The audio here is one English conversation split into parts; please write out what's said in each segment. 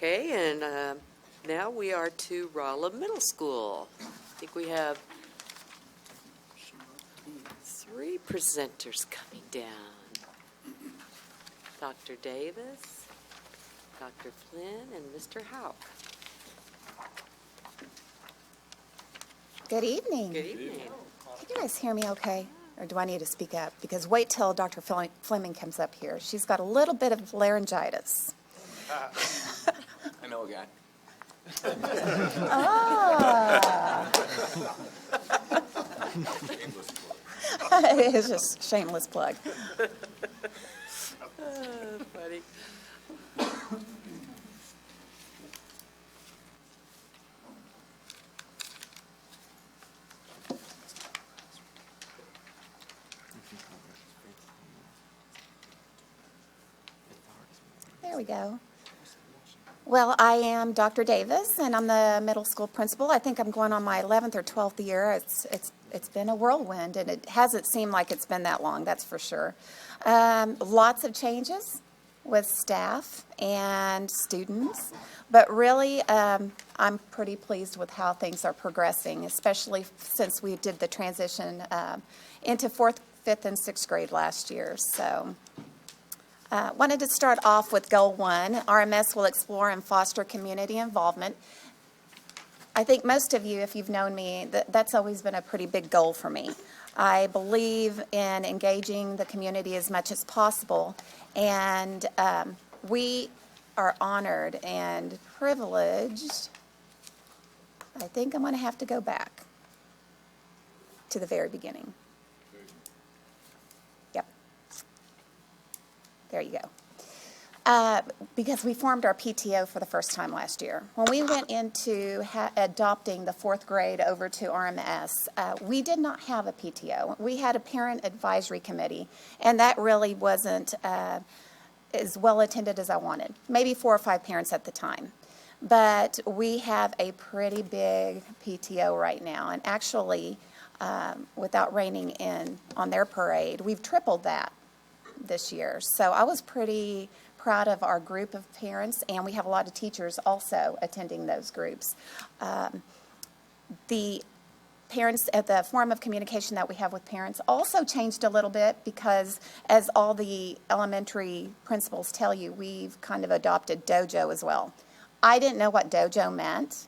Okay, and now we are to Rolla Middle School. I think we have 3 presenters coming down. Dr. Davis, Dr. Flynn, and Mr. Hauk. Good evening. Good evening. Can you guys hear me okay? Or do I need to speak up? Because wait till Dr. Flemming comes up here. She's got a little bit of laryngitis. I know a guy. Ah. It is just a shameless plug. Funny. There we go. Well, I am Dr. Davis, and I'm the middle school principal. I think I'm going on my 11th or 12th year. It's been a whirlwind, and it hasn't seemed like it's been that long, that's for sure. Lots of changes with staff and students, but really I'm pretty pleased with how things are progressing, especially since we did the transition into 4th, 5th, and 6th grade last year. So. Wanted to start off with Goal 1. RMS will explore and foster community involvement. I think most of you, if you've known me, that's always been a pretty big goal for me. I believe in engaging the community as much as possible, and we are honored and privileged. I think I'm going to have to go back to the very beginning. There you go. Because we formed our PTO for the first time last year. When we went into adopting the 4th grade over to RMS, we did not have a PTO. We had a parent advisory committee, and that really wasn't as well attended as I wanted. Maybe 4 or 5 parents at the time. But we have a pretty big PTO right now, and actually, without reining in on their parade, we've tripled that this year. So I was pretty proud of our group of parents, and we have a lot of teachers also attending those groups. The parents, the form of communication that we have with parents also changed a little bit because, as all the elementary principals tell you, we've kind of adopted dojo as well. I didn't know what dojo meant.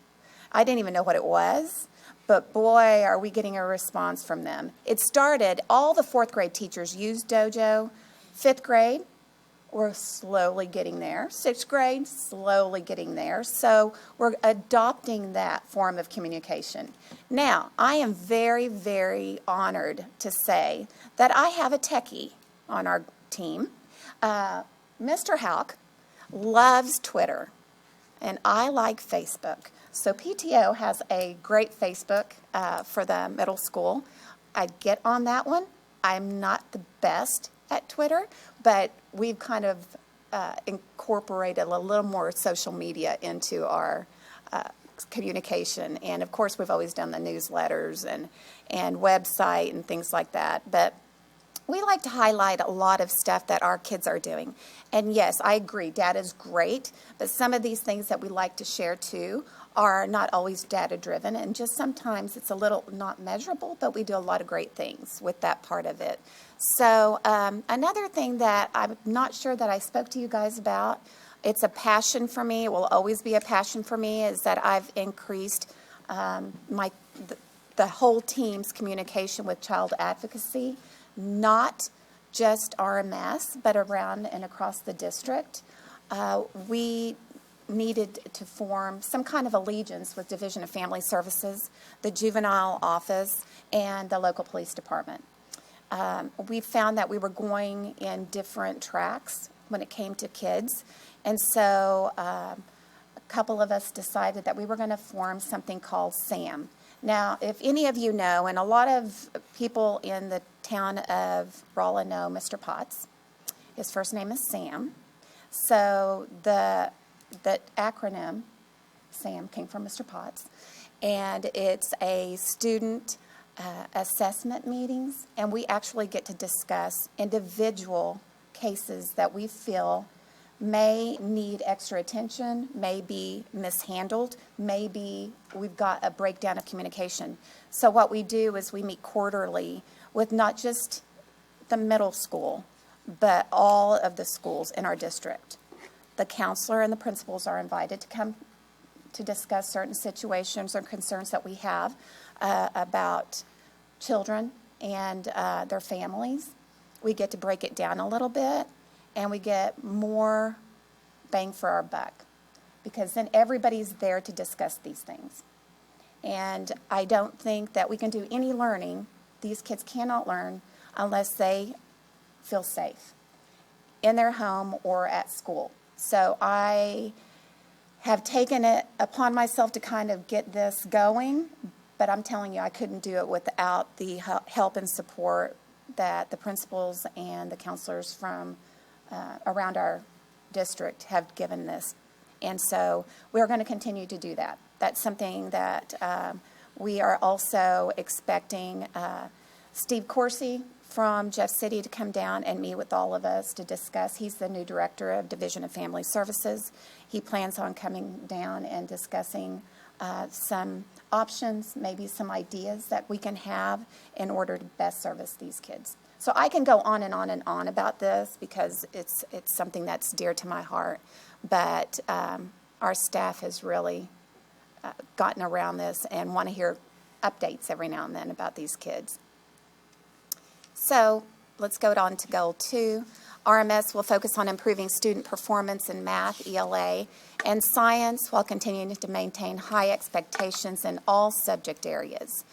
I didn't even know what it was. But boy, are we getting a response from them. It started, all the 4th grade teachers used dojo. 5th grade, we're slowly getting there. 6th grade, slowly getting there. So we're adopting that form of communication. Now, I am very, very honored to say that I have a techie on our team. Mr. Hauk loves Twitter, and I like Facebook. So PTO has a great Facebook for the middle school. I get on that one. I'm not the best at Twitter, but we've kind of incorporated a little more social media into our communication. And of course, we've always done the newsletters and website and things like that. But we like to highlight a lot of stuff that our kids are doing. And yes, I agree, data is great, but some of these things that we like to share too are not always data-driven, and just sometimes it's a little not measurable, but we do a lot of great things with that part of it. So another thing that I'm not sure that I spoke to you guys about, it's a passion for me, it will always be a passion for me, is that I've increased the whole team's communication with child advocacy, not just RMS, but around and across the district. We needed to form some kind of allegiance with Division of Family Services, the juvenile office, and the local police department. We found that we were going in different tracks when it came to kids, and so a couple of us decided that we were going to form something called SAM. Now, if any of you know, and a lot of people in the town of Rolla know Mr. Potts, his first name is Sam. So the acronym SAM came from Mr. Potts, and it's a student assessment meetings, and we actually get to discuss individual cases that we feel may need extra attention, may be mishandled, maybe we've got a breakdown of communication. So what we do is we meet quarterly with not just the middle school, but all of the schools in our district. The counselor and the principals are invited to come to discuss certain situations or concerns that we have about children and their families. We get to break it down a little bit, and we get more bang for our buck, because then everybody's there to discuss these things. And I don't think that we can do any learning. These kids cannot learn unless they feel safe in their home or at school. So I have taken it upon myself to kind of get this going, but I'm telling you, I couldn't do it without the help and support that the principals and the counselors from around our district have given this. And so we're going to continue to do that. That's something that we are also expecting Steve Coursey from Jeff City to come down and meet with all of us to discuss. He's the new director of Division of Family Services. He plans on coming down and discussing some options, maybe some ideas that we can have in order to best service these kids. So I can go on and on and on about this because it's something that's dear to my heart. But our staff has really gotten around this and want to hear updates every now and then about these kids. So let's go on to Goal 2. RMS will focus on improving student performance in math, ELA, and science while continuing to maintain high expectations in all subject areas.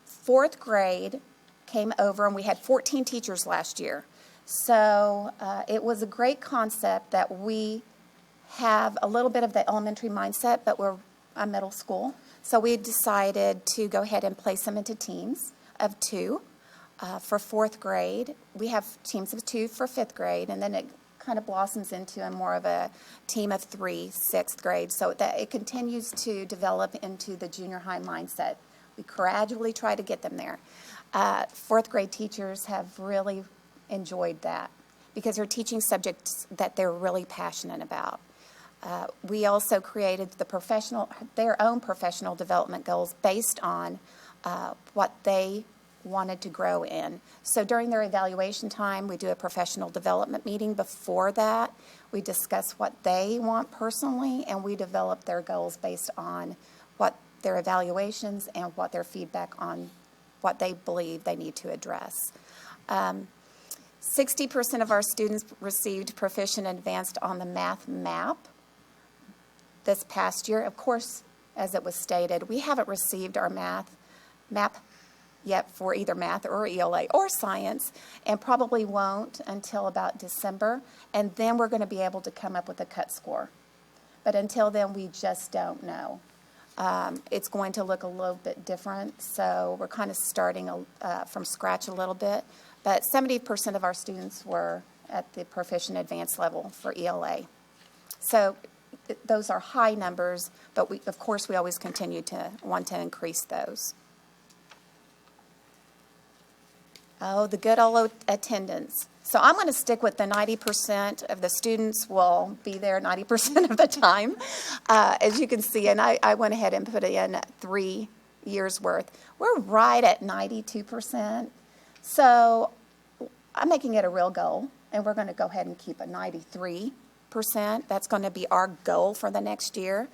Fourth grade came over, and we had 14 teachers last year. So it was a great concept that we have a little bit of the elementary mindset, but we're a middle school. So we decided to go ahead and place them into teams of 2. For fourth grade, we have teams of 2 for fifth grade, and then it kind of blossoms into a more of a team of 3, sixth grade, so that it continues to develop into the junior high mindset. We gradually try to get them there. Fourth grade teachers have really enjoyed that because they're teaching subjects that they're really passionate about. We also created their own professional development goals based on what they wanted to grow in. So during their evaluation time, we do a professional development meeting. Before that, we discuss what they want personally, and we develop their goals based on what their evaluations and what their feedback on what they believe they need to address. 60% of our students received proficient advanced on the math map this past year. Of course, as it was stated, we haven't received our math map yet for either math or ELA or science, and probably won't until about December, and then we're going to be able to come up with a cut score. But until then, we just don't know. It's going to look a little bit different, so we're kind of starting from scratch a little bit, but 70% of our students were at the proficient advanced level for ELA. So those are high numbers, but of course we always continue to want to increase those. Oh, the good old attendance. So I'm going to stick with the 90% of the students will be there 90% of the time, as you can see. And I went ahead and put in 3 years' worth. We're right at 92%. So I'm making it a real goal, and we're going to go ahead and keep a 93%. That's going to be our goal for the next year.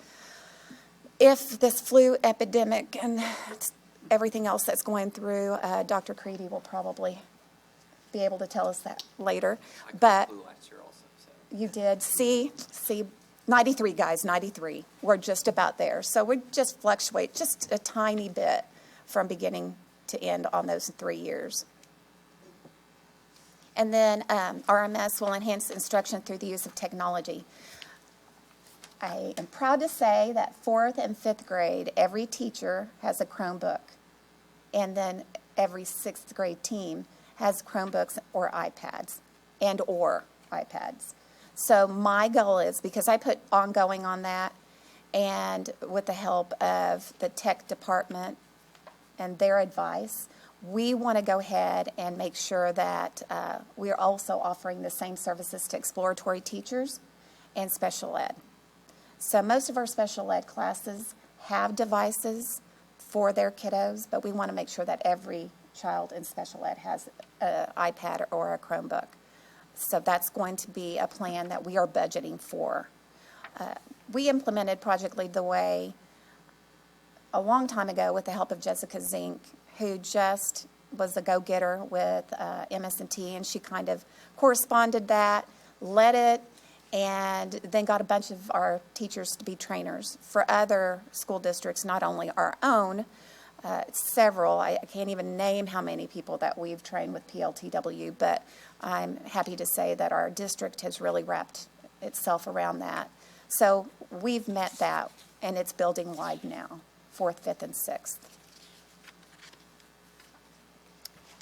If this flu epidemic and everything else that's going through, Dr. Creedy will probably be able to tell us that later. But last year also, so. You did. See, 93, guys, 93. We're just about there. So we just fluctuate just a tiny bit from beginning to end on those 3 years. And then RMS will enhance instruction through the use of technology. I am proud to say that 4th and 5th grade, every teacher has a Chromebook. And then every 6th grade team has Chromebooks or iPads or iPads. So my goal is, because I put ongoing on that, and with the help of the tech department and their advice, We want to go ahead and make sure that we are also offering the same services to exploratory teachers and special ed. So most of our special ed classes have devices for their kiddos, but we want to make sure that every child in special ed has an iPad or a Chromebook. So that's going to be a plan that we are budgeting for. We implemented Project Lead the Way a long time ago with the help of Jessica Zink, who just was a go-getter with MS&T, and she kind of corresponded that, led it, and then got a bunch of our teachers to be trainers for other school districts, not only our own, several. I can't even name how many people that we've trained with PLTW, but I'm happy to say that our district has really wrapped itself around that. So we've met that, and it's building wide now, 4th, 5th, and 6th.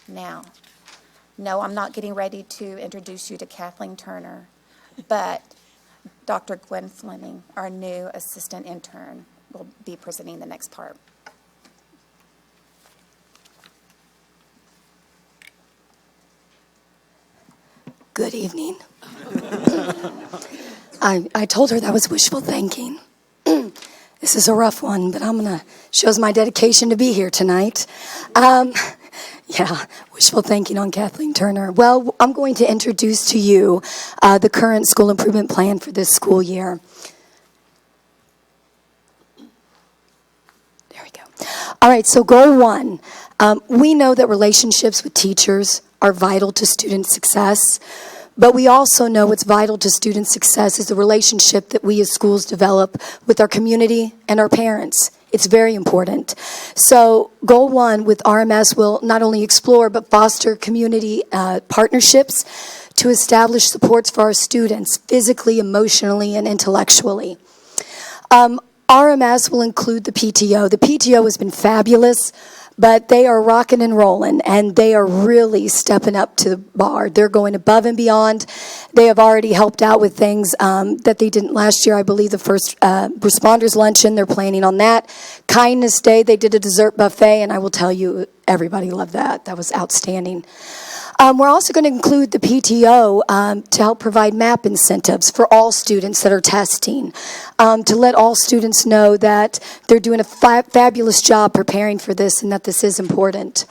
Now, no, I'm not getting ready to introduce you to Kathleen Turner, but Dr. Gwen Flemming, our new assistant intern, will be presenting the next part. Good evening. I told her that was wishful thinking. This is a rough one, but shows my dedication to be here tonight. Wishful thinking on Kathleen Turner. Well, I'm going to introduce to you the current school improvement plan for this school year. There we go. All right, so goal 1. We know that relationships with teachers are vital to student success, but we also know what's vital to student success is the relationship that we as schools develop with our community and our parents. It's very important. So goal 1 with RMS will not only explore but foster community partnerships to establish supports for our students physically, emotionally, and intellectually. RMS will include the PTO. The PTO has been fabulous, but they are rocking and rolling, and they are really stepping up to the bar. They're going above and beyond. They have already helped out with things that they didn't last year. I believe the first responders luncheon, they're planning on that. Kindness Day, they did a dessert buffet, and I will tell you, everybody loved that. That was outstanding. We're also going to include the PTO to help provide MAP incentives for all students that are testing, to let all students know that they're doing a fabulous job preparing for this and that this is important.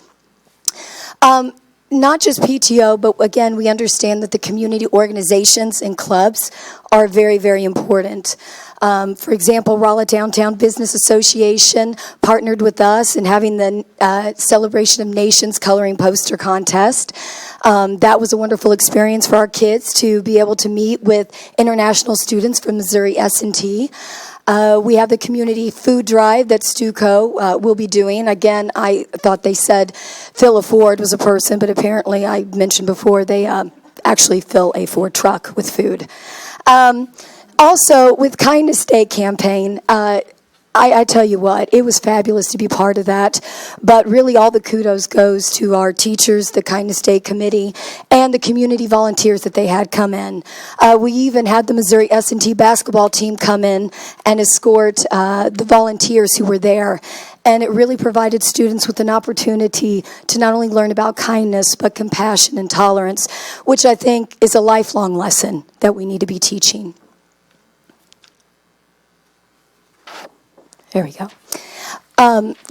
Not just PTO, but again, we understand that the community organizations and clubs are very, very important. For example, Rolla Downtown Business Association partnered with us in having the Celebration of Nations coloring poster contest. That was a wonderful experience for our kids to be able to meet with international students from Missouri S&T. We have the community food drive that Stuco will be doing. Again, I thought they said fill a Ford was a person, but apparently I mentioned before they actually fill a Ford truck with food. Also, with Kindness Day campaign, I tell you what, it was fabulous to be part of that. But really all the kudos goes to our teachers, the Kindness Day committee, and the community volunteers that they had come in. We even had the Missouri S&T basketball team come in and escort the volunteers who were there. And it really provided students with an opportunity to not only learn about kindness, but compassion and tolerance, which I think is a lifelong lesson that we need to be teaching. There we go.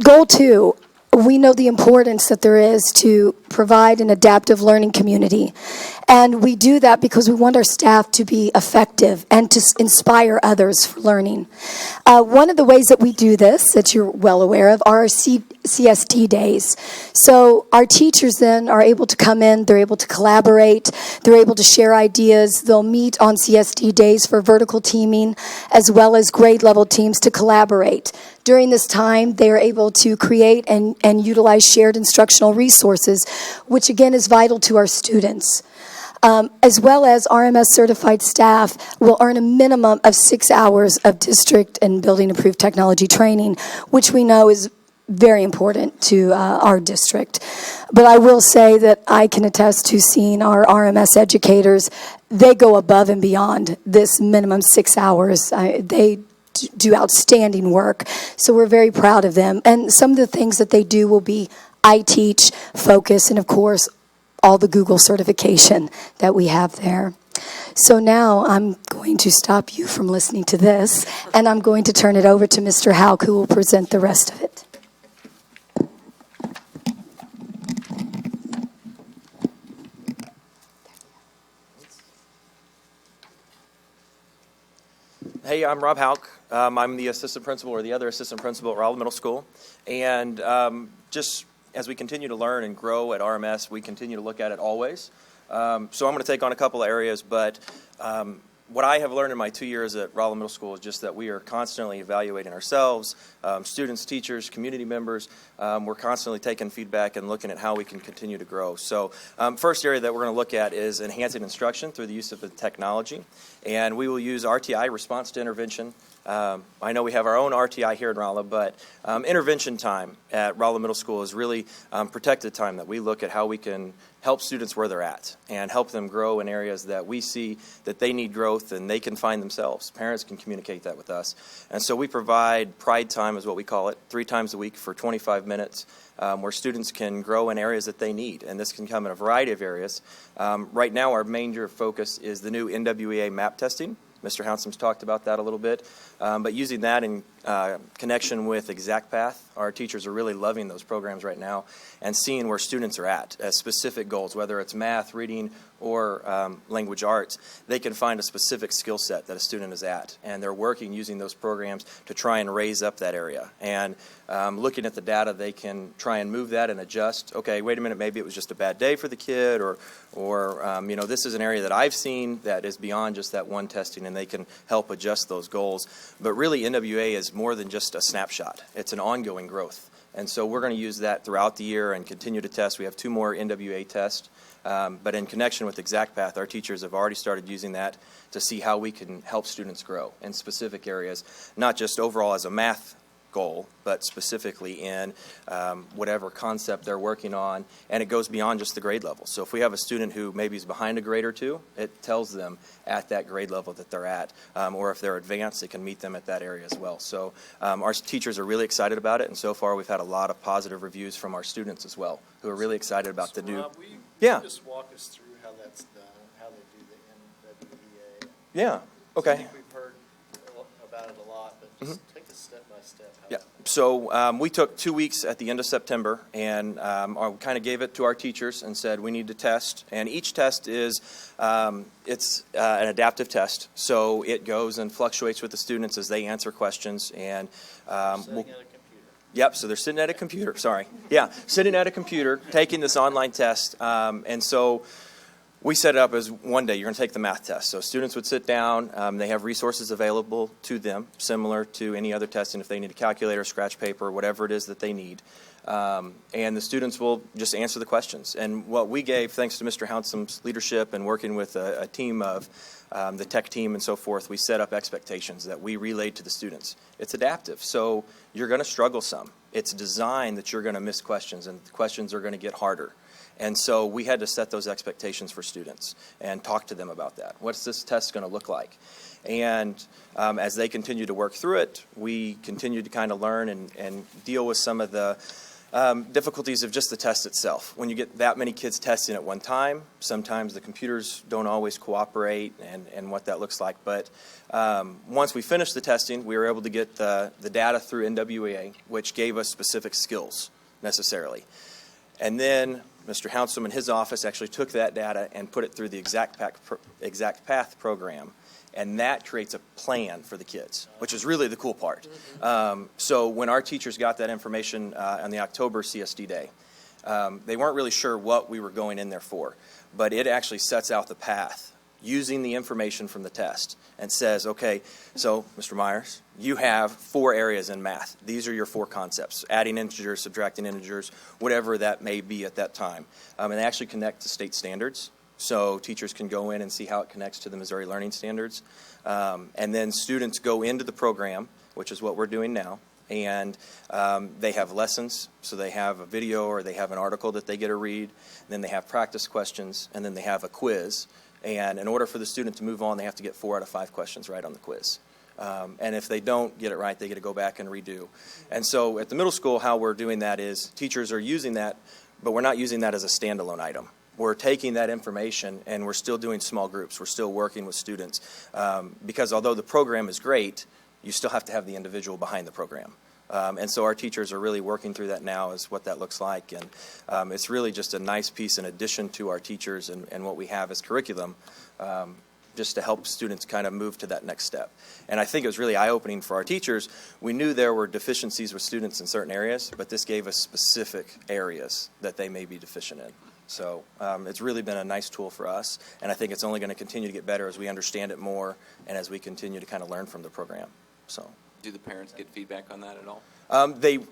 Goal 2, we know the importance that there is to provide an adaptive learning community. And we do that because we want our staff to be effective and to inspire others for learning. One of the ways that we do this, that you're well aware of, are our CSD days. So our teachers then are able to come in, they're able to collaborate, they're able to share ideas, they'll meet on CSD days for vertical teaming, as well as grade level teams to collaborate. During this time, they are able to create and utilize shared instructional resources, which again is vital to our students. As well as RMS certified staff will earn a minimum of 6 hours of district and building approved technology training, which we know is very important to our district. But I will say that I can attest to seeing our RMS educators, they go above and beyond this minimum 6 hours. They do outstanding work, so we're very proud of them. And some of the things that they do will be I Teach, Focus, and of course, all the Google certification that we have there. So now I'm going to stop you from listening to this, and I'm going to turn it over to Mr. Hauk, who will present the rest of it. Hey, I'm Rob Hauk. I'm the assistant principal, or the other assistant principal at Rolla Middle School. And just as we continue to learn and grow at RMS, we continue to look at it always. So I'm going to take on a couple of areas, but what I have learned in my 2 years at Rolla Middle School is just that we are constantly evaluating ourselves, students, teachers, community members. We're constantly taking feedback and looking at how we can continue to grow. So first area that we're going to look at is enhancing instruction through the use of the technology. And we will use RTI, response to intervention. I know we have our own RTI here in Rolla, but intervention time at Rolla Middle School is really protected time that we look at how we can help students where they're at and help them grow in areas that we see that they need growth and they can find themselves. Parents can communicate that with us. And so we provide pride time, is what we call it, 3 times a week for 25 minutes where students can grow in areas that they need. And this can come in a variety of areas. Right now our major focus is the new NWEA map testing. Mr. Hounsom's talked about that a little bit. But using that in connection with ExactPath, our teachers are really loving those programs right now and seeing where students are at as specific goals, whether it's math, reading, or language arts. They can find a specific skill set that a student is at, and they're working using those programs to try and raise up that area. And looking at the data, they can try and move that and adjust. Okay, wait a minute, maybe it was just a bad day for the kid, or you know, this is an area that I've seen that is beyond just that one testing, and they can help adjust those goals. But really, NWA is more than just a snapshot. It's an ongoing growth. And so we're going to use that throughout the year and continue to test. We have 2 more NWA tests. But in connection with ExactPath, our teachers have already started using that to see how we can help students grow in specific areas, not just overall as a math goal, but specifically in whatever concept they're working on, and it goes beyond just the grade level. So if we have a student who maybe is behind a grade or 2, it tells them at that grade level that they're at, or if they're advanced, it can meet them at that area as well. So our teachers are really excited about it, and so far we've had a lot of positive reviews from our students as well, who are really excited about the new. Rob, will you just walk us through how that's done, how they do the NWEA? Yeah, okay. I think we've heard about it a lot, but just take us step by step. Yeah. So we took 2 weeks at the end of September, and I kind of gave it to our teachers and said we need to test. And each test is it's an adaptive test, so it goes and fluctuates with the students as they answer questions. And Sitting at a computer. Yep, so they're sitting at a computer, sorry. Yeah, sitting at a computer, taking this online test. And so we set it up as one day you're going to take the math test. So students would sit down. They have resources available to them, similar to any other testing if they need a calculator, scratch paper, whatever it is that they need. And the students will just answer the questions. And what we gave, thanks to Mr. Hounsom's leadership and working with a team of the tech team and so forth, we set up expectations that we relayed to the students. It's adaptive, so you're going to struggle some. It's designed that you're going to miss questions, and the questions are going to get harder. And so we had to set those expectations for students and talk to them about that. What's this test going to look like? And as they continue to work through it, we continue to kind of learn and deal with some of the difficulties of just the test itself. When you get that many kids testing at one time, sometimes the computers don't always cooperate and what that looks like. But once we finished the testing, we were able to get the data through NWEA, which gave us specific skills necessarily. And then Mr. Hounsom and his office actually took that data and put it through the ExactPath program. And that creates a plan for the kids, which is really the cool part. So when our teachers got that information on the October CSD day, they weren't really sure what we were going in there for. But it actually sets out the path using the information from the test and says, okay, so Mr. Myers, you have 4 areas in math. These are your 4 concepts: adding integers, subtracting integers, whatever that may be at that time. And they actually connect to state standards. So teachers can go in and see how it connects to the Missouri Learning Standards. And then students go into the program, which is what we're doing now, and they have lessons. So they have a video or they have an article that they get to read. Then they have practice questions, and then they have a quiz. And in order for the student to move on, they have to get 4 out of 5 questions right on the quiz. And if they don't get it right, they get to go back and redo. And so at the middle school, how we're doing that is teachers are using that, but we're not using that as a standalone item. We're taking that information and we're still doing small groups. We're still working with students. Because although the program is great, you still have to have the individual behind the program. And so our teachers are really working through that now as what that looks like. And it's really just a nice piece in addition to our teachers and what we have as curriculum, just to help students kind of move to that next step. And I think it was really eye-opening for our teachers. We knew there were deficiencies with students in certain areas, but this gave us specific areas that they may be deficient in. So it's really been a nice tool for us, and I think it's only going to continue to get better as we understand it more and as we continue to kind of learn from the program. So. Do the parents get feedback on that at all?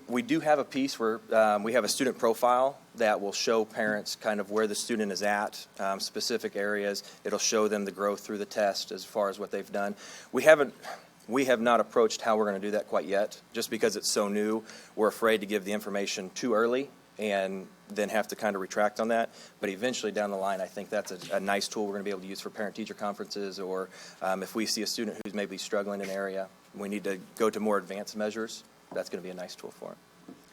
We do have a piece where we have a student profile that will show parents kind of where the student is at, specific areas. It'll show them the growth through the test as far as what they've done. We have not approached how we're going to do that quite yet, just because it's so new. We're afraid to give the information too early and then have to kind of retract on that. But eventually down the line, I think that's a nice tool we're going to be able to use for parent-teacher conferences, or if we see a student who's maybe struggling in an area, we need to go to more advanced measures. That's going to be a nice tool for it.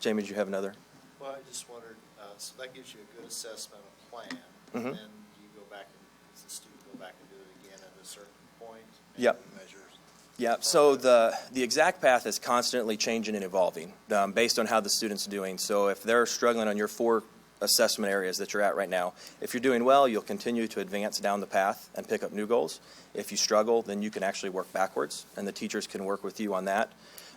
Jamie, did you have another? Well, I just wondered, so that gives you a good assessment of plan, Mhm. and then you go back and, does the student go back and do it again at a certain point? and Yep. Measures. Yeah, so the exact path is constantly changing and evolving based on how the student's doing. So if they're struggling on your 4 assessment areas that you're at right now, if you're doing well, you'll continue to advance down the path and pick up new goals. If you struggle, then you can actually work backwards, and the teachers can work with you on that.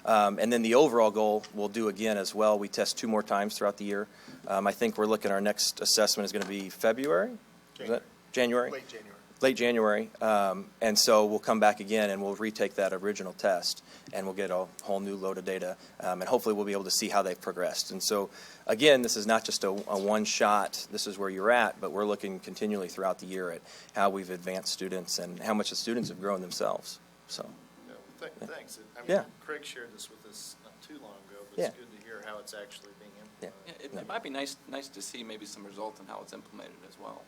And then the overall goal we'll do again as well. We test 2 more times throughout the year. I think we're looking, our next assessment is going to be February? Is that January? Late January. Late January, and so we'll come back again and we'll retake that original test and we'll get a whole new load of data, and hopefully we'll be able to see how they've progressed. And so again, this is not just a one shot, this is where you're at, but we're looking continually throughout the year at how we've advanced students and how much the students have grown themselves. So Yeah, well, thanks. I mean, Yeah. Craig shared this with us not too long ago, but Yeah. it's good to hear how it's actually being yeah. implemented. Yeah, it might be nice to see maybe some results on how it's implemented as well.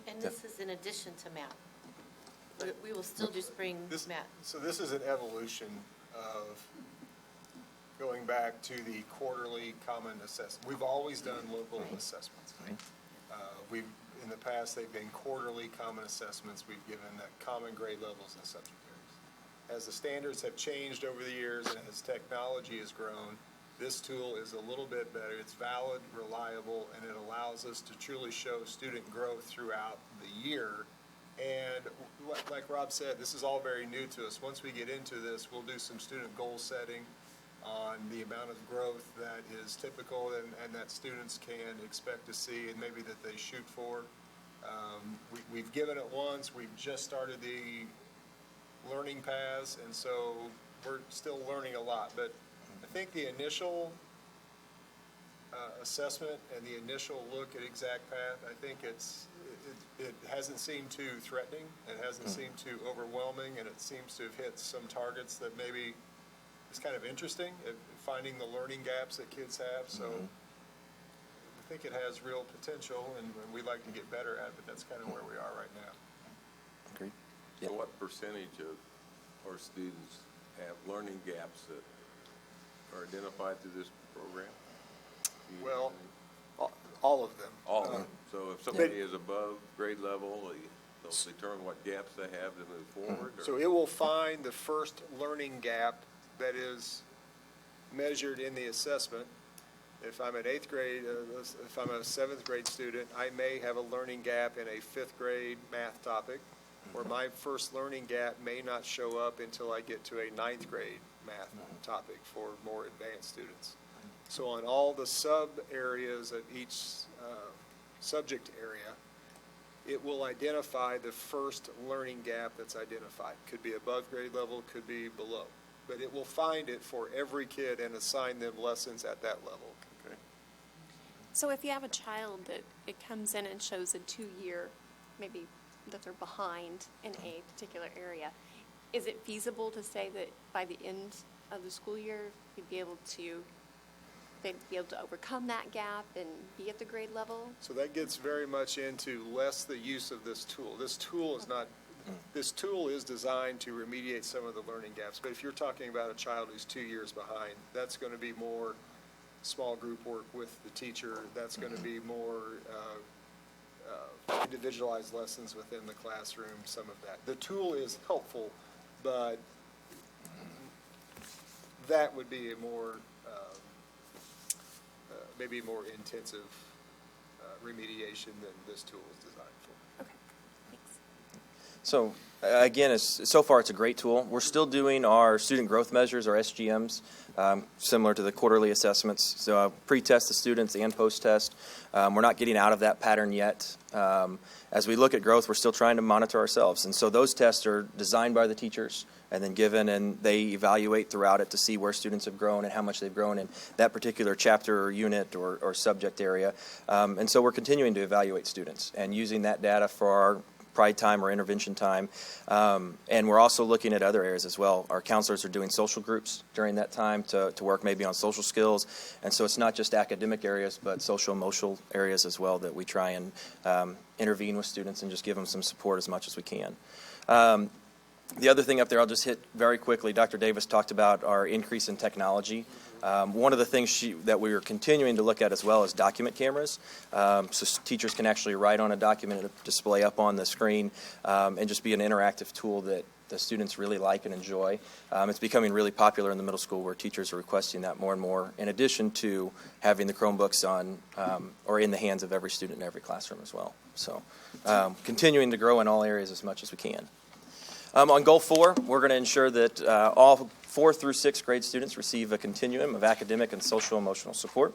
And this is in addition to math. But we will still just bring This- math. So this is an evolution of going back to the quarterly common assessment. We've always done local assessments. We've, in the past, they've been quarterly common assessments. We've given that common grade levels and subject areas. As the standards have changed over the years and as technology has grown, this tool is a little bit better. It's valid, reliable, and it allows us to truly show student growth throughout the year. And like Rob said, this is all very new to us. Once we get into this, we'll do some student goal setting on the amount of growth that is typical and that students can expect to see and maybe that they shoot for. We've given it once. We've just started the learning paths, and so we're still learning a lot. But I think the initial assessment and the initial look at exact path, I think it hasn't seemed too threatening, it hasn't seemed too overwhelming, and it seems to have hit some targets that maybe is kind of interesting at finding the learning gaps that kids have. So I think it has real potential, and we'd like to get better at it, but that's kind of where we are right now. Agreed. So what percentage of our students have learning gaps that are identified through this program? Do you Well, know? all of them. All of them. So if somebody is above grade level, they'll determine what gaps they have to move forward? or- So it will find the first learning gap that is measured in the assessment. If I'm at 8th grade, if I'm a 7th grade student, I may have a learning gap in a 5th grade math topic, or my first learning gap may not show up until I get to a 9th grade math topic for more advanced students. So on all the sub-areas of each subject area, it will identify the first learning gap that's identified. Could be above grade level, could be below. But it will find it for every kid and assign them lessons at that level. Okay. So if you have a child that it comes in and shows a 2-year, maybe that they're behind in a particular area, is it feasible to say that by the end of the school year, they'd be able to overcome that gap and be at the grade level? So that gets very much into less the use of this tool. This tool is not, This tool is designed to remediate some of the learning gaps, but if you're talking about a child who's 2 years behind, that's going to be more small group work with the teacher. That's going to be more individualized lessons within the classroom, some of that. The tool is helpful, but that would be a more, maybe more intensive remediation than this tool is designed for. Okay, thanks. So again, so far it's a great tool. We're still doing our student growth measures, our SGMs, similar to the quarterly assessments. So pre-test the students and post-test. We're not getting out of that pattern yet. As we look at growth, we're still trying to monitor ourselves. And so those tests are designed by the teachers and then given, and they evaluate throughout it to see where students have grown and how much they've grown in that particular chapter or unit or subject area. And so we're continuing to evaluate students and using that data for our pride time or intervention time. And we're also looking at other areas as well. Our counselors are doing social groups during that time to work maybe on social skills. And so it's not just academic areas, but social emotional areas as well that we try and intervene with students and just give them some support as much as we can. The other thing up there I'll just hit very quickly, Dr. Davis talked about our increase in technology. One of the things that we are continuing to look at as well is document cameras. So teachers can actually write on a document and display up on the screen and just be an interactive tool that the students really like and enjoy. It's becoming really popular in the middle school where teachers are requesting that more and more, in addition to having the Chromebooks on or in the hands of every student in every classroom as well. So continuing to grow in all areas as much as we can. On Goal 4, we're going to ensure that all 4th through 6th grade students receive a continuum of academic and social emotional support.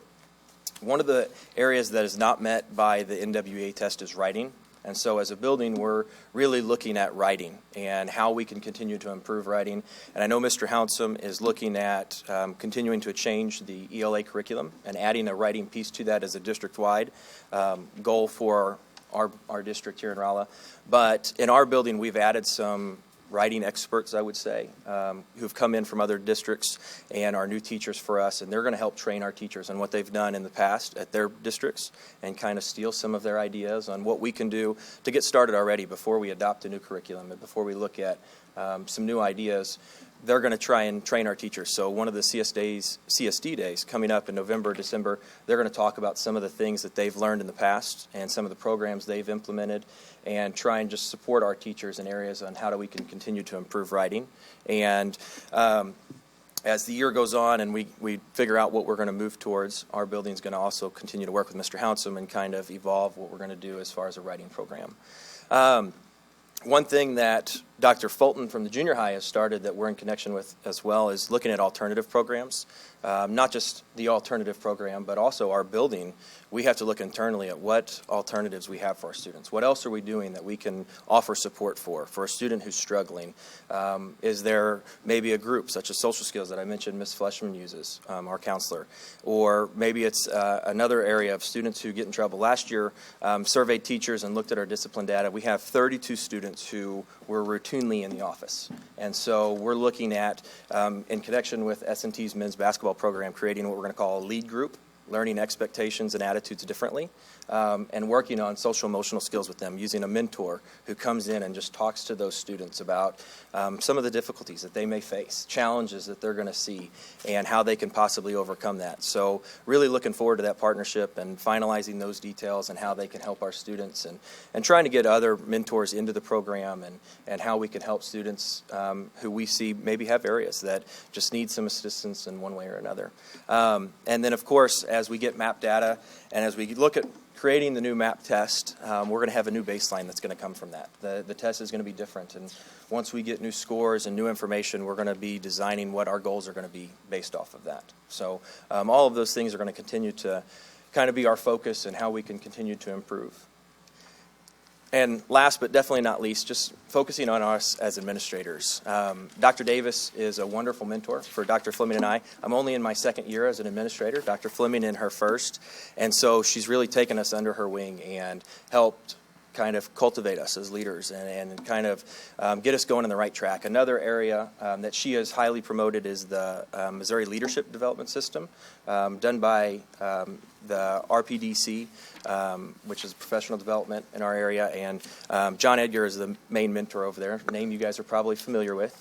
One of the areas that is not met by the NWEA test is writing. And so as a building, we're really looking at writing and how we can continue to improve writing. And I know Mr. Hounsome is looking at continuing to change the ELA curriculum and adding a writing piece to that as a district-wide goal for our district here in Rolla. But in our building, we've added some writing experts, I would say, who've come in from other districts and are new teachers for us, and they're going to help train our teachers on what they've done in the past at their districts and kind of steal some of their ideas on what we can do to get started already before we adopt a new curriculum and before we look at some new ideas. They're going to try and train our teachers. So one of the CSD days coming up in November, December, they're going to talk about some of the things that they've learned in the past and some of the programs they've implemented and try and just support our teachers in areas on how we can continue to improve writing. And as the year goes on and we figure out what we're going to move towards, our building's going to also continue to work with Mr. Hounsome and kind of evolve what we're going to do as far as a writing program. One thing that Dr. Fulton from the junior high has started that we're in connection with as well is looking at alternative programs. Not just the alternative program, but also our building. We have to look internally at what alternatives we have for our students. What else are we doing that we can offer support for a student who's struggling? Is there maybe a group such as social skills that I mentioned Ms. Fleshman uses, our counselor? Or maybe it's another area of students who get in trouble. Last year, surveyed teachers and looked at our discipline data. We have 32 students who were routinely in the office. And so we're looking at, in connection with S&T's men's basketball program, creating what we're going to call a lead group, learning expectations and attitudes differently, and working on social emotional skills with them, using a mentor who comes in and just talks to those students about some of the difficulties that they may face, challenges that they're going to see, and how they can possibly overcome that. So really looking forward to that partnership and finalizing those details and how they can help our students and trying to get other mentors into the program and how we can help students who we see maybe have areas that just need some assistance in one way or another. And then, of course, as we get MAP data and as we look at creating the new MAP test, we're going to have a new baseline that's going to come from that. The test is going to be different, and once we get new scores and new information, we're going to be designing what our goals are going to be based off of that. So all of those things are going to continue to kind of be our focus and how we can continue to improve. And last but definitely not least, just focusing on us as administrators. Dr. Davis is a wonderful mentor for Dr. Flemming and I. I'm only in my second year as an administrator, Dr. Flemming in her first, and so she's really taken us under her wing and helped kind of cultivate us as leaders and kind of get us going in the right track. Another area that she has highly promoted is the Missouri Leadership Development System, done by the RPDC, which is professional development in our area, and John Edgar is the main mentor over there, a name you guys are probably familiar with.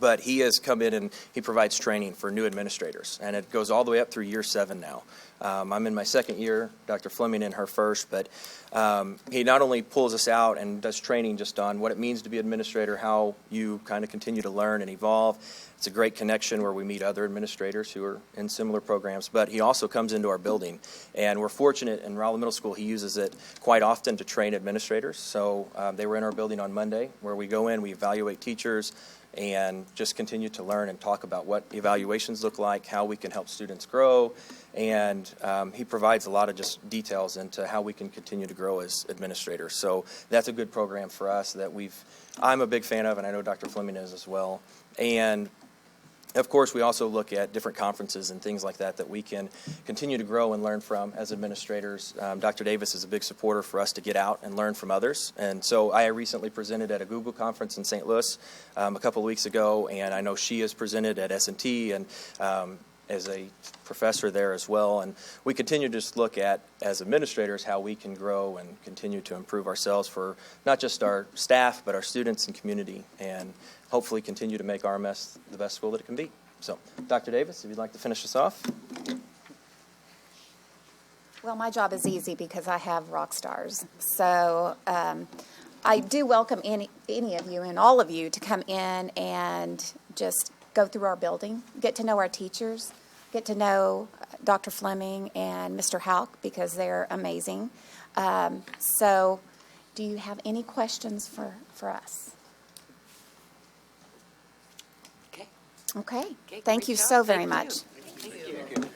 But he has come in and he provides training for new administrators, and it goes all the way up through year 7 now. I'm in my second year, Dr. Flemming in her first, but he not only pulls us out and does training just on what it means to be an administrator, how you kind of continue to learn and evolve. It's a great connection where we meet other administrators who are in similar programs, but he also comes into our building, and we're fortunate in Rolla Middle School he uses it quite often to train administrators. So they were in our building on Monday where we go in, we evaluate teachers, and just continue to learn and talk about what evaluations look like, how we can help students grow, and he provides a lot of just details into how we can continue to grow as administrators. So that's a good program for us that I'm a big fan of, and I know Dr. Flemming is as well. And of course, we also look at different conferences and things like that we can continue to grow and learn from as administrators. Dr. Davis is a big supporter for us to get out and learn from others. And so I recently presented at a Google conference in St. Louis a couple of weeks ago, and I know she has presented at S&T and as a professor there as well. And we continue to just look at, as administrators, how we can grow and continue to improve ourselves for not just our staff, but our students and community, and hopefully continue to make RMS the best school that it can be. So, Dr. Davis, if you'd like to finish us off. Well, my job is easy because I have rock stars. So I do welcome any of you and all of you to come in and just go through our building, get to know our teachers, get to know Dr. Flemming and Mr. Hauk because they're amazing. So do you have any questions for us? Okay. Okay. Okay, Thank great you job. so very Thank much. you. Thank you.